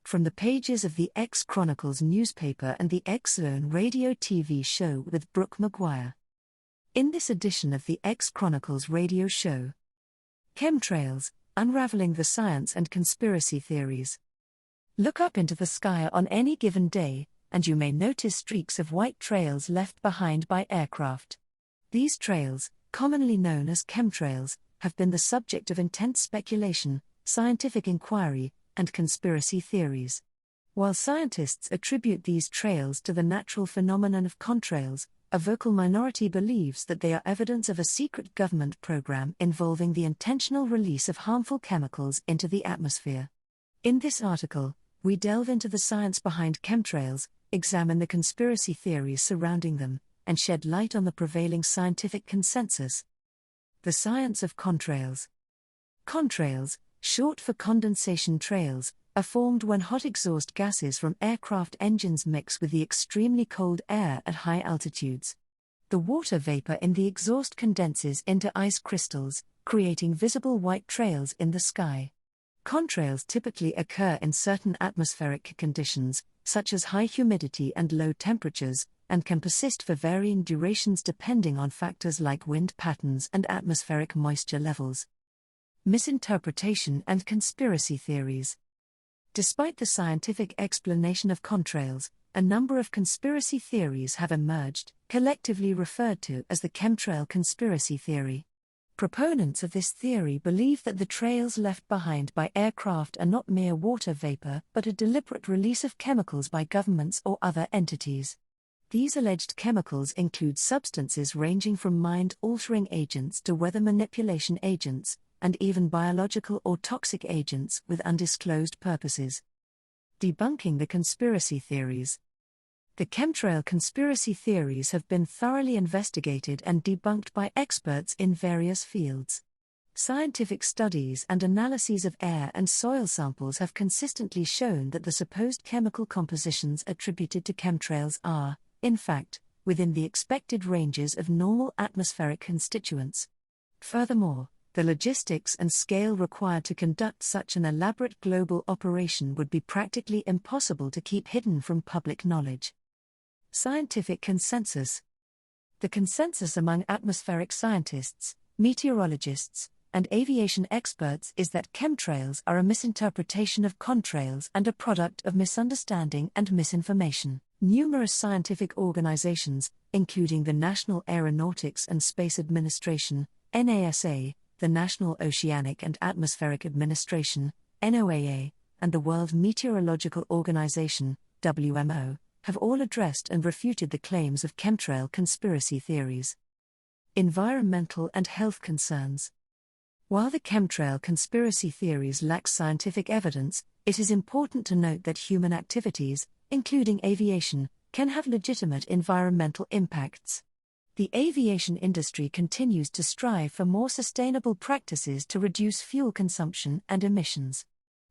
extract from the pages of the Chronicles newspaper and the Zone radio TV show with Brooke Maguire. In this edition of the Chronicles radio show, Chemtrails, Unraveling the Science and Conspiracy Theories. Look up into the sky on any given day, and you may notice streaks of white trails left behind by aircraft. These trails, commonly known as chemtrails, have been the subject of intense speculation, scientific inquiry, and conspiracy theories. While scientists attribute these trails to the natural phenomenon of contrails, a vocal minority believes that they are evidence of a secret government program involving the intentional release of harmful chemicals into the atmosphere. In this article, we delve into the science behind chemtrails, examine the conspiracy theories surrounding them, and shed light on the prevailing scientific consensus. The science of contrails. Contrails, short for condensation trails, are formed when hot exhaust gases from aircraft engines mix with the extremely cold air at high altitudes. The water vapor in the exhaust condenses into ice crystals, creating visible white trails in the sky. Contrails typically occur in certain atmospheric conditions, such as high humidity and low temperatures, and can persist for varying durations depending on factors like wind patterns and atmospheric moisture levels. Misinterpretation and conspiracy theories. Despite the scientific explanation of contrails, a number of conspiracy theories have emerged, collectively referred to as the chemtrail conspiracy theory. Proponents of this theory believe that the trails left behind by aircraft are not mere water vapor but a deliberate release of chemicals by governments or other entities. These alleged chemicals include substances ranging from mind-altering agents to weather manipulation agents, and even biological or toxic agents with undisclosed purposes. Debunking the conspiracy theories. The chemtrail conspiracy theories have been thoroughly investigated and debunked by experts in various fields. Scientific studies and analyses of air and soil samples have consistently shown that the supposed chemical compositions attributed to chemtrails are, in fact, within the expected ranges of normal atmospheric constituents. Furthermore, the logistics and scale required to conduct such an elaborate global operation would be practically impossible to keep hidden from public knowledge. Scientific consensus. The consensus among atmospheric scientists, meteorologists, and aviation experts is that chemtrails are a misinterpretation of contrails and a product of misunderstanding and misinformation. Numerous scientific organizations, including the National Aeronautics and Space Administration, NASA, the National Oceanic and Atmospheric Administration, NOAA, and the World Meteorological Organization, WMO, have all addressed and refuted the claims of chemtrail conspiracy theories. Environmental and health concerns. While the chemtrail conspiracy theories lack scientific evidence, it is important to note that human activities, including aviation, can have legitimate environmental impacts. The aviation industry continues to strive for more sustainable practices to reduce fuel consumption and emissions.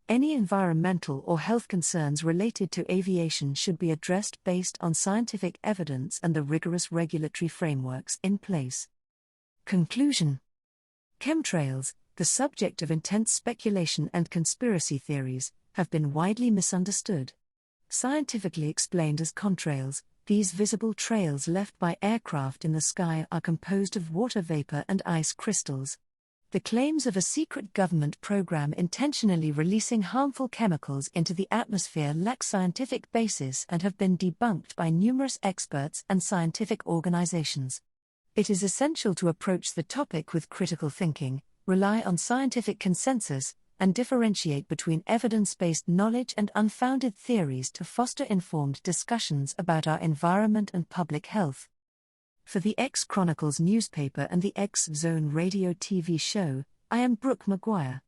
Any environmental or health concerns related to aviation should be addressed based on scientific evidence and the rigorous regulatory frameworks in place. Conclusion. Chemtrails, the subject of intense speculation and conspiracy theories, have been widely misunderstood. Scientifically explained as contrails, these visible trails left by aircraft in the sky are composed of water vapor and ice crystals. The claims of a secret government program intentionally releasing harmful chemicals into the atmosphere lack scientific basis and have been debunked by numerous experts and scientific organizations. It is essential to approach the topic with critical thinking, rely on scientific consensus, and differentiate between evidence-based knowledge and unfounded theories to foster informed discussions about our environment and public health. For the Chronicles newspaper and the Zone radio TV show, I am Brooke Maguire.